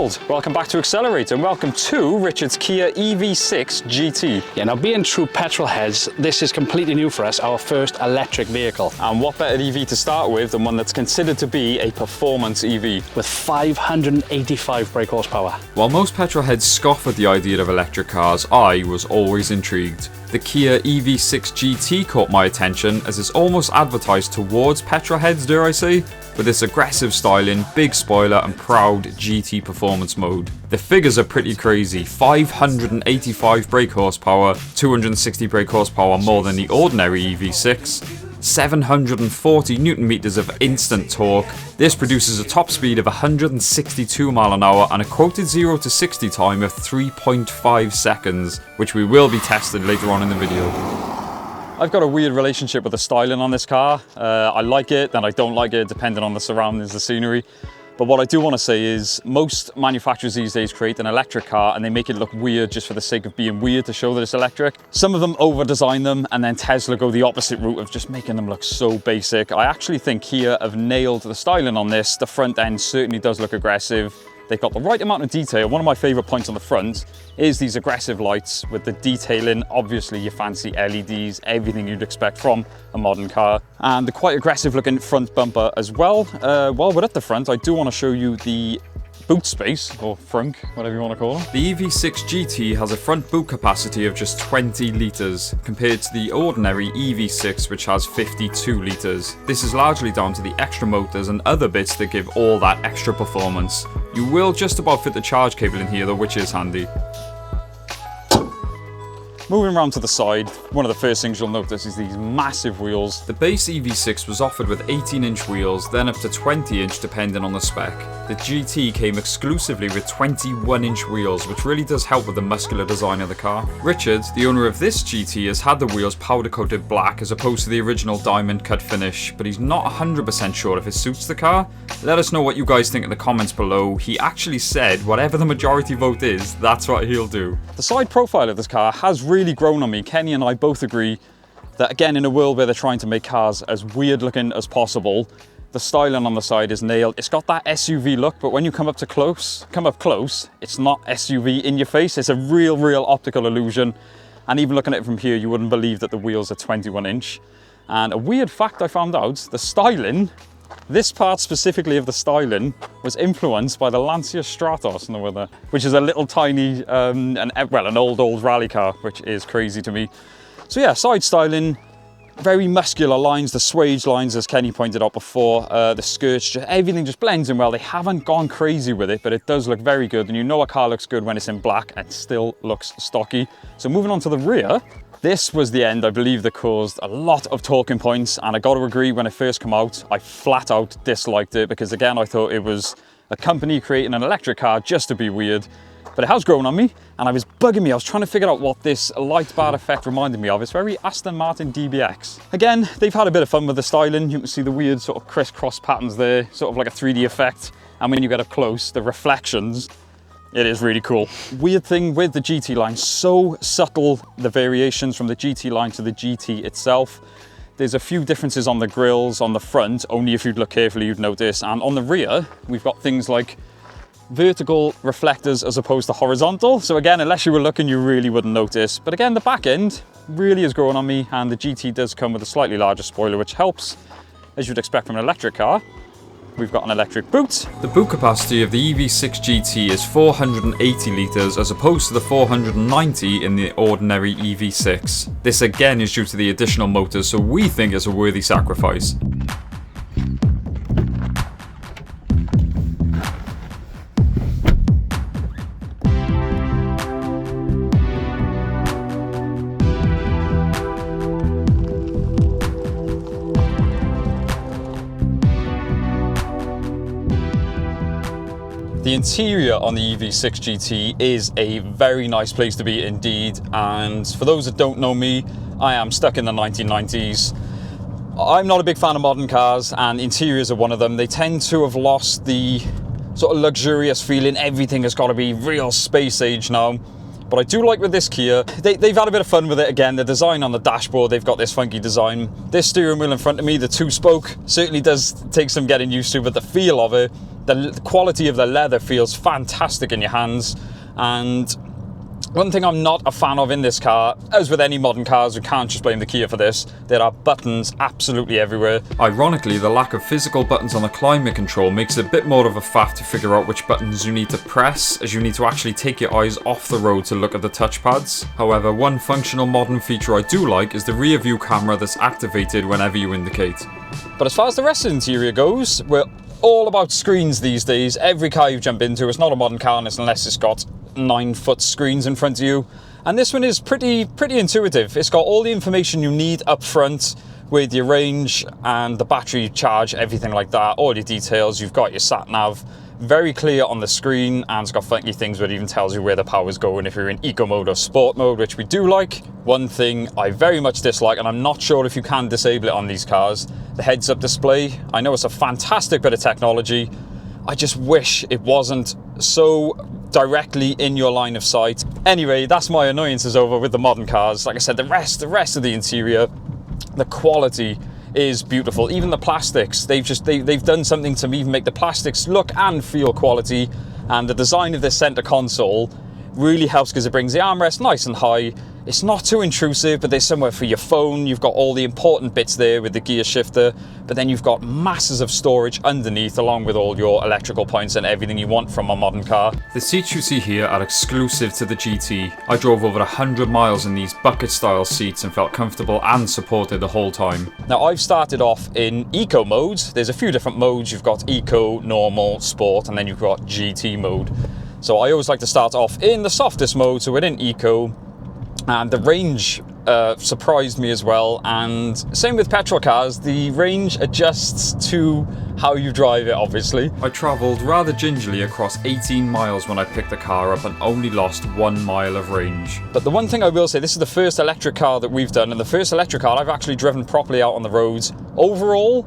world, welcome back to Accelerate and welcome to Richard's Kia EV6 GT. Yeah, now being true petrol heads, this is completely new for us, our first electric vehicle. And what better EV to start with than one that's considered to be a performance EV. With 585 brake horsepower. While most petrol heads scoff at the idea of electric cars, I was always intrigued. The Kia EV6 GT caught my attention as it's almost advertised towards petrol heads, dare I say, with its aggressive styling, big spoiler and proud GT performance mode. The figures are pretty crazy, 585 brake horsepower, 260 brake horsepower more than the ordinary EV6, 740 Newton meters of instant torque. This produces a top speed of 162 mph and a quoted 0 to 60 time of 3.5 seconds, which we will be testing later on in the video. I've got a weird relationship with the styling on this car. I like it and I don't like it depending on the surroundings, the scenery. But what I do want to say is most manufacturers these days create an electric car and they make it look weird just for the sake of being weird to show that it's electric. Some of them over-design them and then Tesla go the opposite route of just making them look so basic. I actually think Kia have nailed the styling on this. The front end certainly does look aggressive. They've got the right amount of detail. One of my favorite points on the front is these aggressive lights with the detailing, obviously your fancy LEDs, everything you'd expect from a modern car. And the quite aggressive looking front bumper as well. While we're at the front, I do want to show you the boot space, or frunk, whatever you want to call it. The EV6 GT has a front boot capacity of just 20 litres, compared to the ordinary EV6 which has 52 litres. This is largely down to the extra motors and other bits that give all that extra performance. You will just about fit the charge cable in here though, which is handy. Moving around to the side, one of the first things you'll notice is these massive wheels. The base EV6 was offered with 18-inch wheels, then up to 20-inch depending on the spec. The GT came exclusively with 21-inch wheels, which really does help with the muscular design of the car. Richard, the owner of this GT, has had the wheels powder-coated black as opposed to the original diamond cut finish, but he's not 100% sure if it suits the car. Let us know what you guys think in the comments below. He actually said whatever the majority vote is, that's what he'll do. The side profile of this car has really grown on me. Kenny and I both agree that, again, in a world where they're trying to make cars as weird looking as possible, the styling on the side is nailed. It's got that SUV look, but when you come up close, it's not SUV in your face. It's a real optical illusion. And even looking at it from here, you wouldn't believe that the wheels are 21-inch. And a weird fact I found out, the styling, this part specifically of the styling was influenced by the Lancia Stratos, which is a little tiny, an old rally car, which is crazy to me. So yeah, side styling, very muscular lines, the swage lines, as Kenny pointed out before, the skirts, everything just blends in well. They haven't gone crazy with it, but it does look very good. And you know a car looks good when it's in black and still looks stocky. So moving on to the rear, this was the end, I believe, that caused a lot of talking points, and I got to agree, when it first came out, I flat out disliked it because, again, I thought it was a company creating an electric car just to be weird. But it has grown on me, and it was bugging me. I was trying to figure out what this light bar effect reminded me of. It's very Aston Martin DBX. Again, they've had a bit of fun with the styling. You can see the weird sort of crisscross patterns there, sort of like a 3D effect. And when you get up close, the reflections, it is really cool. Weird thing with the GT line, so subtle, the variations from the GT line to the GT itself. There's a few differences on the grills on the front, only if you'd look carefully you'd notice. And on the rear, we've got things like vertical reflectors as opposed to horizontal. So again, unless you were looking, you really wouldn't notice. But again, the back end really is growing on me, and the GT does come with a slightly larger spoiler, which helps, as you'd expect from an electric car. We've got an electric boot. The boot capacity of the EV6 GT is 480 litres as opposed to the 490 in the ordinary EV6. This again is due to the additional motors, so we think it's a worthy sacrifice. The interior on the EV6 GT is a very nice place to be indeed, and for those that don't know me, I am stuck in the 1990s. I'm not a big fan of modern cars, and interiors are one of them. They tend to have lost the sort of luxurious feeling. Everything has got to be real space age now. But I do like with this Kia, they've had a bit of fun with it again. The design on the dashboard, they've got this funky design. This steering wheel in front of me, the two-spoke, certainly does take some getting used to, but the feel of it The quality of the leather feels fantastic in your hands. And one thing I'm not a fan of in this car, as with any modern cars, we can't just blame the Kia for this, there are buttons absolutely everywhere. Ironically, the lack of physical buttons on the climate control makes it a bit more of a faff to figure out which buttons you need to press, as you need to actually take your eyes off the road to look at the touchpads. However, one functional modern feature I do like is the rear view camera that's activated whenever you indicate. But as far as the rest of the interior goes, we're all about screens these days. Every car you jump into, it's not a modern car unless it's got 9-foot screens in front of you, and this one is pretty intuitive. It's got all the information you need up front with your range and the battery charge, everything like that, all your details. You've got your sat nav very clear on the screen, and it's got funky things where it even tells you where the power's going if you're in eco mode or sport mode, which we do like. One thing I very much dislike, and I'm not sure if you can disable it on these cars, the heads-up display. I know it's a fantastic bit of technology. I just wish it wasn't so directly in your line of sight. Anyway, that's my annoyances over with the modern cars. Like I said, the rest of the interior, the quality is beautiful. Even the plastics, they've done something to even make the plastics look and feel quality. And the design of this center console really helps because it brings the armrest nice and high. It's not too intrusive, but there's somewhere for your phone. You've got all the important bits there with the gear shifter, but then you've got masses of storage underneath, along with all your electrical points and everything you want from a modern car. The seats you see here are exclusive to the GT. I drove over 100 miles in these bucket style seats and felt comfortable and supported the whole time. Now, I've started off in eco mode. There's a few different modes. You've got eco, normal, sport, and then you've got GT mode. So I always like to start off in the softest mode, so we're in eco. And the range surprised me as well, and same with petrol cars, the range adjusts to how you drive it, obviously. I travelled rather gingerly across 18 miles when I picked the car up and only lost 1 mile of range. But the one thing I will say, this is the first electric car that we've done, and the first electric car I've actually driven properly out on the roads. Overall,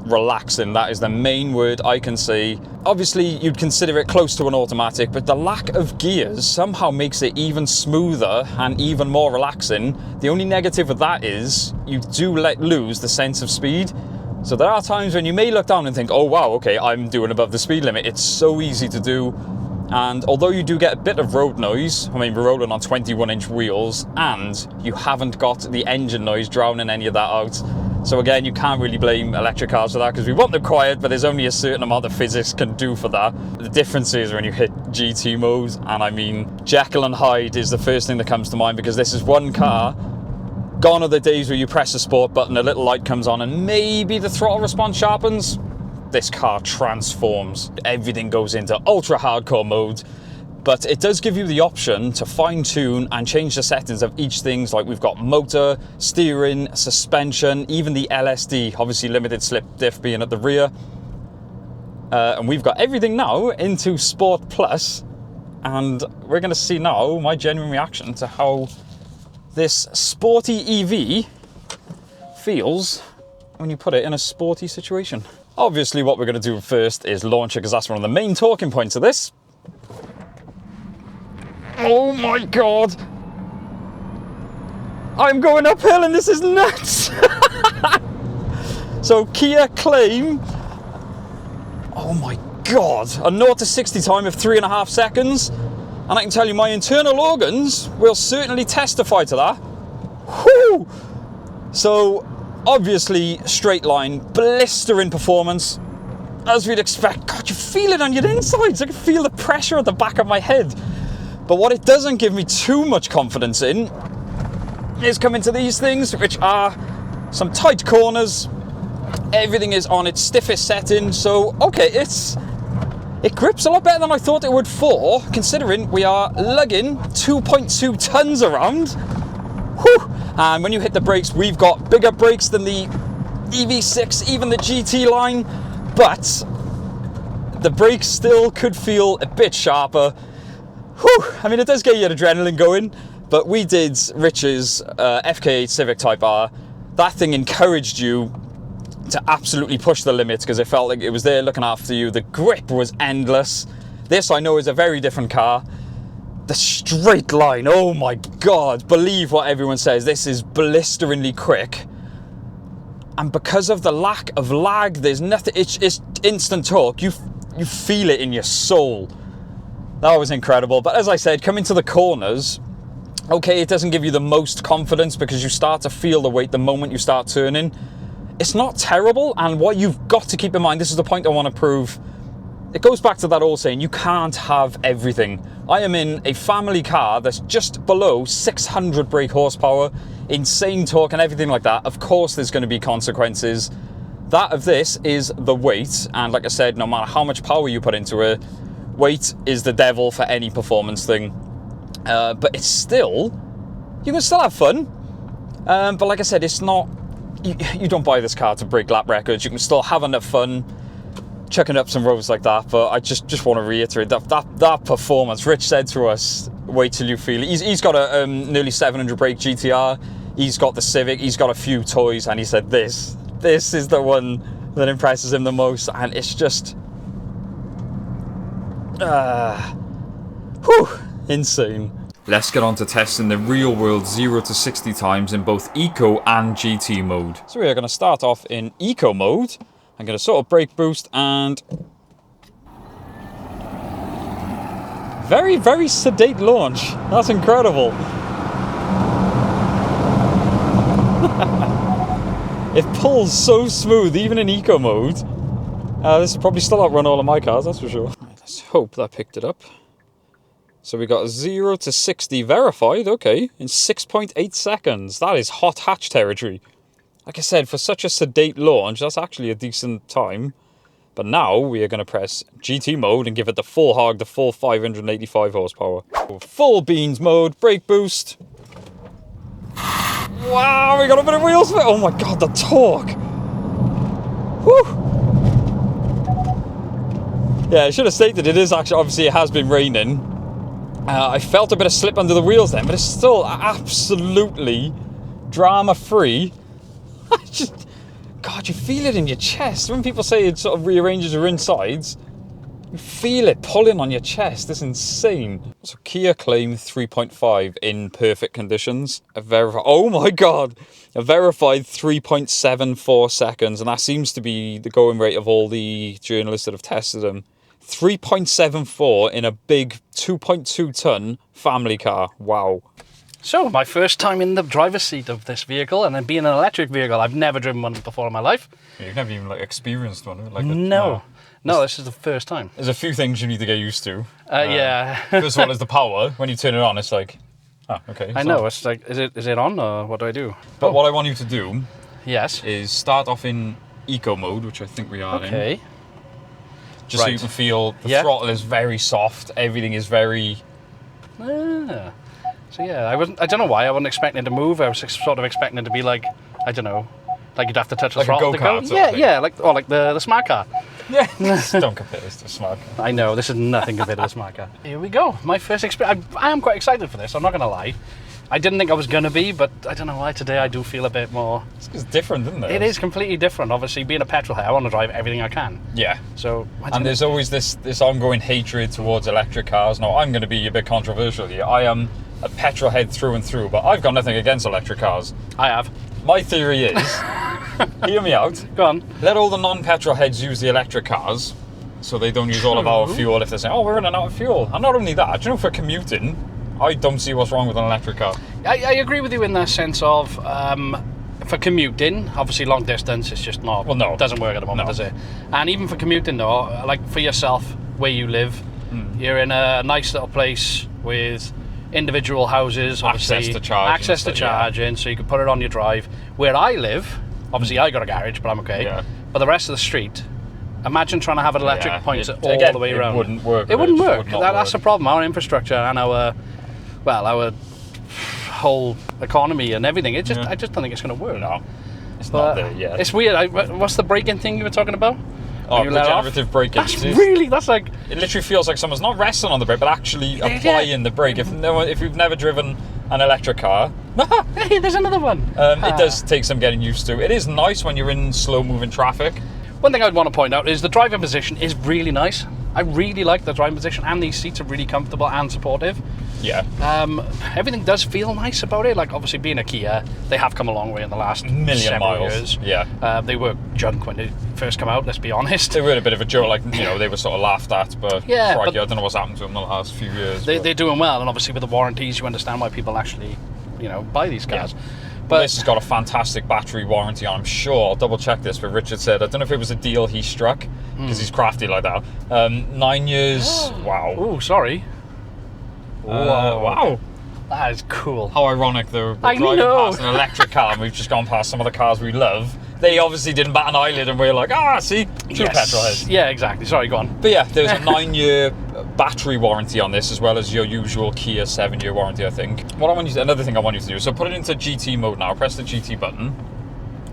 relaxing, that is the main word I can say. Obviously you'd consider it close to an automatic, but the lack of gears somehow makes it even smoother and even more relaxing. The only negative with that is you do let lose the sense of speed. So there are times when you may look down and think, oh wow, okay, I'm doing above the speed limit. It's so easy to do. And although you do get a bit of road noise, I mean, we're rolling on 21-inch wheels, and you haven't got the engine noise drowning any of that out. So again, you can't really blame electric cars for that, because we want them quiet, but there's only a certain amount of physics can do for that. The difference is when you hit GT mode, and I mean, Jekyll and Hyde is the first thing that comes to mind, because this is one car. Gone are the days where you press the sport button, a little light comes on, and maybe the throttle response sharpens. This car transforms. Everything goes into ultra hardcore mode. But it does give you the option to fine-tune and change the settings of each thing. Like we've got motor, steering, suspension, even the LSD, obviously limited slip diff being at the rear. And we've got everything now into Sport Plus, and we're going to see now my genuine reaction to how this sporty EV feels when you put it in a sporty situation. Obviously what we're going to do first is launch it, because that's one of the main talking points of this. Oh my god! I'm going uphill and this is nuts! So Kia claim, oh my god, a 0 to 60 time of 3.5 seconds. And I can tell you my internal organs will certainly testify to that. Whew! So obviously straight line, blistering performance, as we'd expect. God, you feel it on your insides. I can feel the pressure at the back of my head. But what it doesn't give me too much confidence in is coming to these things, which are some tight corners. Everything is on its stiffest setting, so okay, it grips a lot better than I thought it would for, considering we are lugging 2.2 tons around. Whew. And when you hit the brakes, we've got bigger brakes than the EV6, even the GT line, but the brakes still could feel a bit sharper. Whew. I mean, it does get your adrenaline going, but we did Rich's FK8 Civic Type R. That thing encouraged you to absolutely push the limits, because it felt like it was there looking after you. The grip was endless. This, I know, is a very different car. The straight line, oh my god, believe what everyone says, this is blisteringly quick. And because of the lack of lag, there's nothing, it's instant torque. you feel it in your soul. That was incredible. But as I said, coming to the corners, okay, it doesn't give you the most confidence because you start to feel the weight the moment you start turning. It's not terrible, and what you've got to keep in mind, this is the point I want to prove, it goes back to that old saying, you can't have everything. I am in a family car that's just below 600 brake horsepower, insane torque and everything like that. Of course there's going to be consequences. That of this is the weight, and like I said, no matter how much power you put into it, weight is the devil for any performance thing. But it's still, you can still have fun. But like I said, it's not, you don't buy this car to break lap records. You can still have enough fun chucking up some roads like that. But I just want to reiterate that performance. Rich said to us, wait till you feel it. He's got a nearly 700 brake GTR. He's got the Civic. He's got a few toys, and he said this is the one that impresses him the most. And it's just, insane. Let's get on to testing the real world 0 to 60 times in both Eco and GT mode. So we are going to start off in Eco mode. I'm going to sort of brake boost and very, very sedate launch. That's incredible. It pulls so smooth, even in Eco mode. This will probably still outrun all of my cars, that's for sure. Right, let's hope that picked it up. So we got 0 to 60 verified, okay, in 6.8 seconds. That is hot hatch territory. Like I said, for such a sedate launch, that's actually a decent time. But now we are going to press GT mode and give it the full hog, the full 585 horsepower. Full beans mode, brake boost. Wow, we got a bit of wheel spin. Oh my god, the torque. Whew. Yeah, I should have stated it is actually, obviously it has been raining. I felt a bit of slip under the wheels then, but it's still absolutely drama-free. God, you feel it in your chest. When people say it sort of rearranges your insides, you feel it pulling on your chest. It's insane. So Kia claim 3.5 in perfect conditions. Oh my God. A verified 3.74 seconds, and that seems to be the going rate of all the journalists that have tested them. 3.74 in a big 2.2 tonne family car. Wow. So, my first time in the driver's seat of this vehicle, and then being an electric vehicle. I've never driven one before in my life. Yeah, you've never even experienced one? No, this is the first time. There's a few things you need to get used to. Yeah. First of all is the power. When you turn it on, it's like, oh, okay. I know, it's like, is it on, or what do I do? But what I want you to do yes, is start off in Eco mode, which I think we are in. Okay. Just so you can feel the throttle is very soft, everything is very... Ah. So yeah, I don't know why I wasn't expecting it to move. I was sort of expecting it to be like, I don't know, like you'd have to touch the throttle to go. Yeah, like the smart car. Yeah. Don't compare this to a smart car. I know, this is nothing compared to the smart car. Here we go. My first experience. I am quite excited for this, I'm not going to lie. I didn't think I was going to be, but I don't know why today I do feel a bit more... It's different, isn't it? It is completely different. Obviously, being a petrol head, I want to drive everything I can. Yeah. So, and there's always this ongoing hatred towards electric cars. Now, I'm going to be a bit controversial here. I am a petrol head through and through, but I've got nothing against electric cars. I have. My theory is, hear me out. Go on. Let all the non-petrol heads use the electric cars, so they don't use all of our fuel if they're saying, oh, we're running out of fuel. And not only that, you know, for commuting, I don't see what's wrong with an electric car. I agree with you in that sense of, for commuting, obviously long distance, it's just not, it doesn't work at the moment, does it? And even for commuting though, like for yourself, where you live, you're in a nice little place with individual houses, obviously, access to charging, so you can put it on your drive. Where I live, obviously I got a garage, but I'm okay. Yeah. But the rest of the street, imagine trying to have an electric point all the way around. It wouldn't work. It wouldn't work. That's the problem. Our infrastructure and our whole economy and everything. I just don't think it's going to work. No, it's not there yet. It's weird. What's the braking thing you were talking about? Oh, regenerative braking. That's like... It literally feels like someone's not resting on the brake, but actually applying the brake. If you've never driven an electric car... Hey, there's another one. It does take some getting used to. It is nice when you're in slow-moving traffic. One thing I'd want to point out is the driving position is really nice. I really like the driving position, and these seats are really comfortable and supportive. Yeah. Everything does feel nice about it. Like, obviously, being a Kia, they have come a long way in the last several years. Yeah. They were junk when they first come out, let's be honest. They were a bit of a joke, like, you know, they were sort of laughed at, but, Yeah, crikey, but I don't know what's happened to them in the last few years. They're doing well, and obviously with the warranties, you understand why people actually, you know, buy these cars. Yeah. But this has got a fantastic battery warranty on, I'm sure. I'll double check this, but Richard said, I don't know if it was a deal he struck, because he's crafty like that. 9 years, wow. Oh, sorry. Wow. That is cool. How ironic, we're driving past an electric car and we've just gone past some of the cars we love. They obviously didn't bat an eyelid and we're like, see, true petrol heads. Yeah, exactly. Sorry, go on. But yeah, there's a 9-year battery warranty on this, as well as your usual Kia 7-year warranty, I think. Another thing I want you to do, so put it into GT mode now, press the GT button.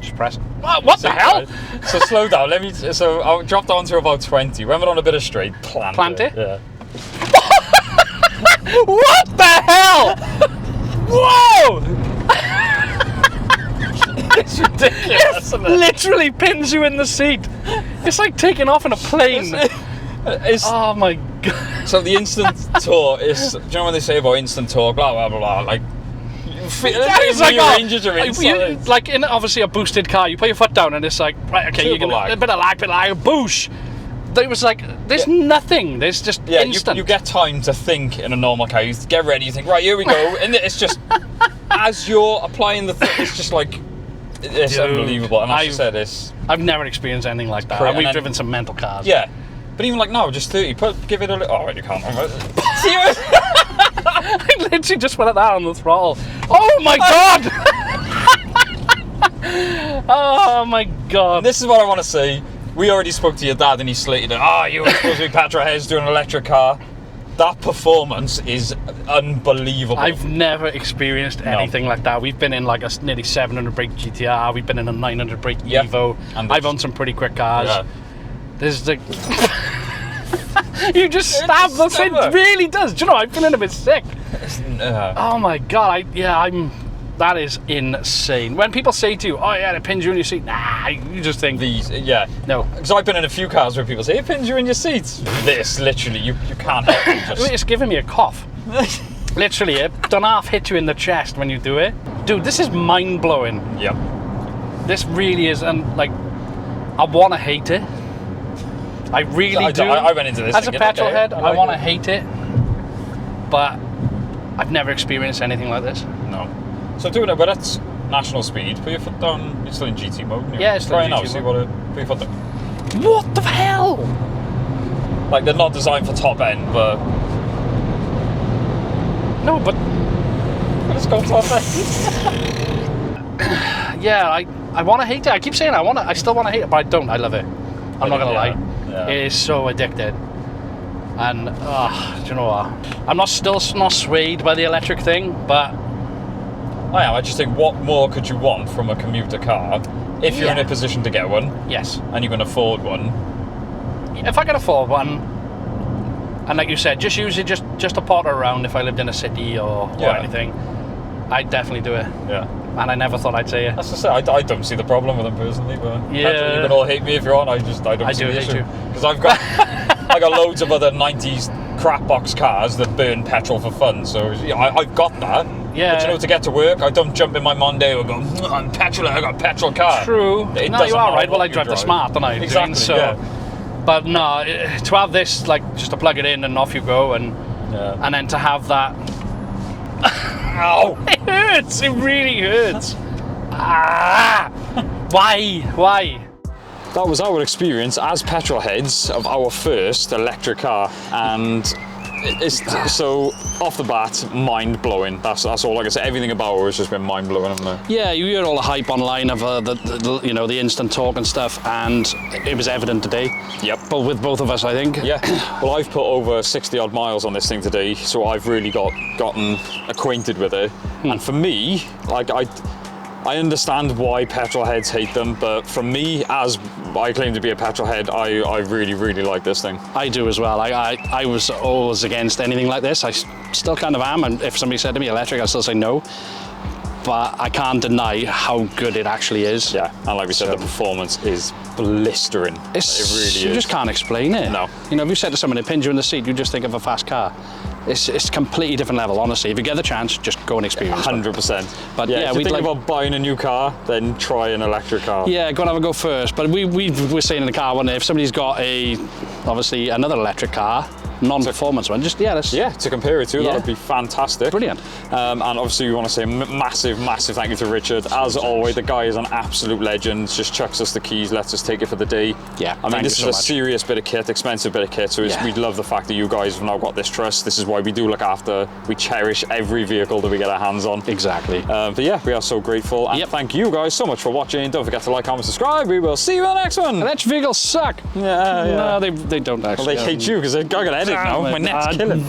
Just press. What the hell? So slow down, so I'll drop down to about 20. When we're on a bit of straight, plant it. Yeah. What the hell? Whoa! It's ridiculous, isn't it? Literally pins you in the seat. It's like taking off in a plane. Oh my god. So the instant torque is, do you know when they say about instant torque, blah, blah, blah, blah, like, It's like, like in obviously a boosted car, you put your foot down and it's like, right, okay, you're gonna, a bit of lag, boosh. There was like, there's nothing. There's just instant. You get time to think in a normal car. You get ready, you think, right, here we go. And it's just, as you're applying the thing, it's just like, it's unbelievable. And as I said, I've never experienced anything like that. And we've driven some mental cars. Yeah. But even like now, just 30, give it a little, right, you can't. I literally just went at that on the throttle. Oh my god! Oh my god. And this is what I want to say. We already spoke to your dad and he slated it. You were supposed to be petrol heads doing an electric car. That performance is unbelievable. I've never experienced anything like that. We've been in like a nearly 700 brake GTR. We've been in a 900 brake Evo. And I've owned some pretty quick cars. Yeah. There's like... you just stab the thing. It really does. Do you know, I'm feeling a bit sick. Oh my god. That is insane. When people say to you, it pins you in your seat. Nah, you just think... No. Because I've been in a few cars where people say, it pins you in your seats. This, literally, you can't help it. It's giving me a cough. Literally, it don't half hit you in the chest when you do it. Dude, this is mind-blowing. Yep. This really is, and like, I want to hate it. I really do. I went into this as a petrol head, I want to hate it. But I've never experienced anything like this. No. So doing it, but it's national speed. Put your foot down. You're still in GT mode. Yeah, it's still in GT mode. See put your foot down. What the hell? Like, they're not designed for top end, but... No, but... Let's go top end. Yeah, I want to hate it. I keep saying I still want to hate it, but I don't. I love it. I'm not going to lie. Yeah. It is so addicted. And, do you know what? I'm still not swayed by the electric thing, but... I am. I just think, what more could you want from a commuter car if you're in a position to get one? Yes. And you can afford one. If I can afford one, and like you said, just use it just to potter around if I lived in a city or anything, I'd definitely do it. Yeah. And I never thought I'd say it. That's to say, I don't see the problem with them personally, but you can all hate me if you want. I don't see the issue. Because I got loads of other 90s crap box cars that burn petrol for fun, so I've got that. Yeah. But to get to work, I don't jump in my Mondeo and go, I'm petrol, I got a petrol car. True. No, you are right. Well, I drive the Smart, don't I? Exactly, But no, to have this, like, just to plug it in and off you go, and then to have that... Ow! It hurts! It really hurts! Why? That was our experience as petrol heads of our first electric car, and it's so off the bat mind-blowing. That's all I can say. Everything about it has just been mind-blowing, hasn't it? Yeah, you hear all the hype online of the instant torque and stuff, and it was evident today. Yep. But with both of us, I think. Yeah. Well, I've put over 60 odd miles on this thing today, so I've really gotten acquainted with it. And for me, like I understand why petrol heads hate them, but for me, as I claim to be a petrol head, I really, really like this thing. I do as well. I was always against anything like this. I still kind of am, and if somebody said to me electric, I'd still say no. but I can't deny how good it actually is. Yeah, and like we said, the performance is blistering. It really is. You just can't explain it. No. You know, if you said to someone, it pins you in the seat, you just think of a fast car. It's a completely different level, honestly. If you get the chance, just go and experience it. 100%. But yeah, yeah, if you we'd think like... about buying a new car, then try an electric car. Yeah, go and have a go first. But we were saying in the car one day, if somebody's got obviously another electric car, non-performance one, just, to compare it to, that would be fantastic. Brilliant. And obviously we want to say a massive thank you to Richard. As always, the guy is an absolute legend, just chucks us the keys, lets us take it for the day. Yeah, I mean, this is a serious bit of kit, expensive bit of kit, so we love the fact that you guys have now got this trust. This is why we do look after, we cherish every vehicle that we get our hands on. Exactly. But yeah, we are so grateful, and thank you guys so much for watching. Don't forget to like, comment, subscribe. We will see you in the next one. Electric vehicles suck. Yeah. No, they don't actually. Well, they hate you because I got to edit now. My net's killing.